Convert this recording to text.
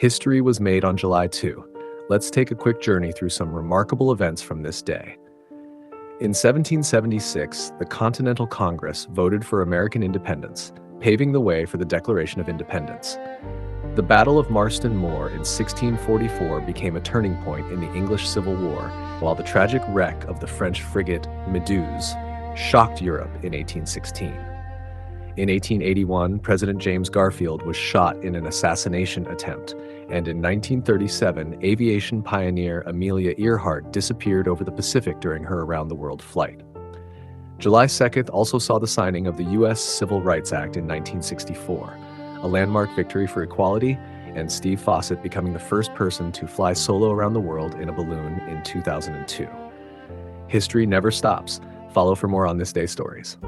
History was made on July 2. Let's take a quick journey through some remarkable events from this day. In 1776, the Continental Congress voted for American independence, paving the way for the Declaration of Independence. The Battle of Marston Moor in 1644 became a turning point in the English Civil War, while the tragic wreck of the French frigate Meduse shocked Europe in 1816. In 1881, President James Garfield was shot in an assassination attempt, and in 1937, aviation pioneer Amelia Earhart disappeared over the Pacific during her around-the-world flight. July 2nd also saw the signing of the U.S. Civil Rights Act in 1964, a landmark victory for equality, and Steve Fossett becoming the first person to fly solo around the world in a balloon in 2002. History never stops. Follow for more on this day's stories.